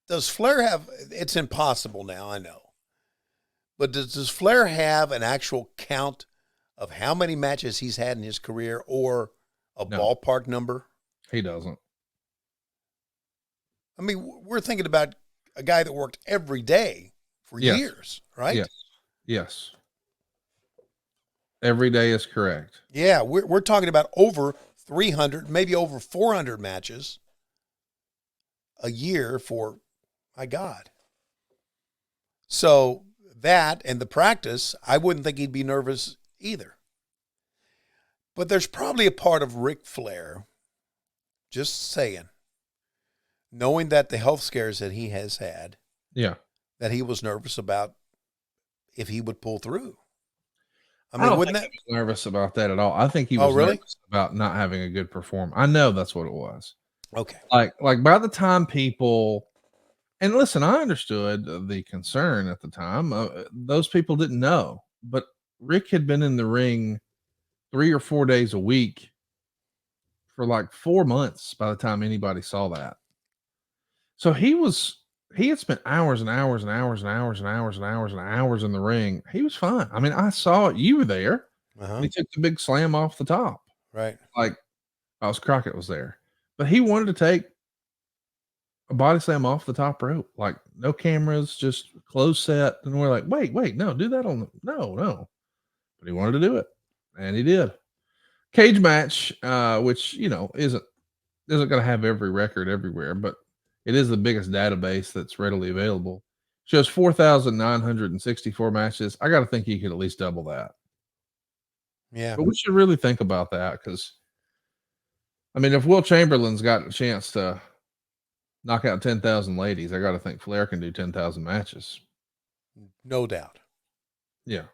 does Flair have, it's impossible now, I know. But does Flair have an actual count of how many matches he's had in his career or a ballpark number? He doesn't. I mean, we're thinking about a guy that worked every day for years, right? Yes. Yes. Every day is correct. Yeah, we're talking about over 300, maybe over 400 matches a year for, my God. So that and the practice, I wouldn't think he'd be nervous either. But there's probably a part of Ric Flair, just saying, knowing that the health scares that he has had, that he was nervous about if he would pull through. I mean, wouldn't that? He was nervous about that at all. I think he was nervous about not having a good performance. I know that's what it was. Okay. Like by the time people, and listen, I understood the concern at the time. Those people didn't know, but Rick had been in the ring 3 or 4 days a week for like 4 months by the time anybody saw that. So he had spent hours and hours and hours and hours and hours and hours and hours in the ring. He was fine. I mean, I saw it. You were there. He took the big slam off the top. Right. Like, Crockett was there. But he wanted to take a body slam off the top rope. Like, no cameras, just closed set. And we're like, wait, no, do that on the, no. But he wanted to do it. And he did. Cage match, which, isn't going to have every record everywhere, but it is the biggest database that's readily available. Shows 4,964 matches. I got to think you could at least double that. Yeah. But we should really think about that because, I mean, if Will Chamberlain's got a chance to knock out 10,000 ladies, I got to think Flair can do 10,000 matches. No doubt. Yeah.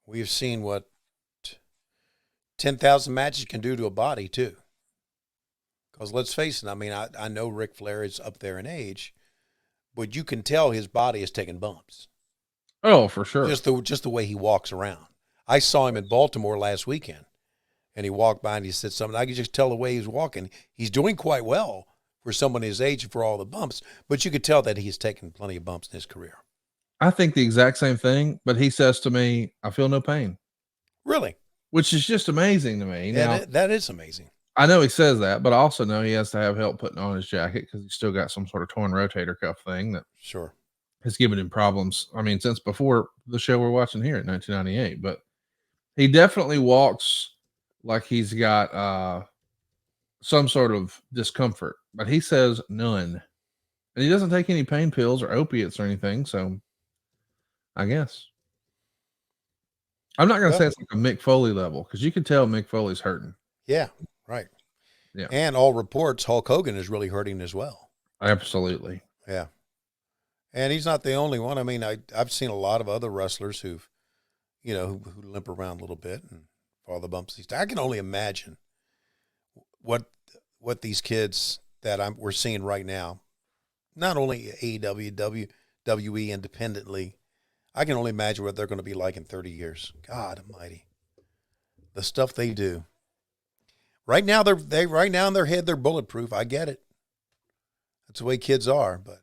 We've seen what 10,000 matches can do to a body, too. Because let's face it, I mean, I know Ric Flair is up there in age, but you can tell his body is taking bumps. Oh, for sure. Just the way he walks around. I saw him in Baltimore last weekend, and he walked by and he said something. I could just tell the way he's walking. He's doing quite well for someone his age and for all the bumps, but you could tell that he's taken plenty of bumps in his career. I think the exact same thing, but he says to me, I feel no pain. Really? Which is just amazing to me. Yeah, that is amazing. I know he says that, but I also know he has to have help putting on his jacket because he's still got some sort of torn rotator cuff thing that has given him problems. I mean, since before the show we're watching here in 1998, but he definitely walks like he's got some sort of discomfort, but he says none. And he doesn't take any pain pills or opiates or anything. So I guess I'm not going to say it's like a Mick Foley level because you can tell Mick Foley's hurting. Yeah. Right. Yeah. And all reports, Hulk Hogan is really hurting as well. Absolutely. Yeah. And he's not the only one. I mean, I've seen a lot of other wrestlers who limp around a little bit and all the bumps. I can only imagine what these kids that we're seeing right now, not only AEW, WWE independently, I can only imagine what they're going to be like in 30 years. God almighty. The stuff they do. Right now, right now in their head, they're bulletproof. I get it. That's the way kids are, but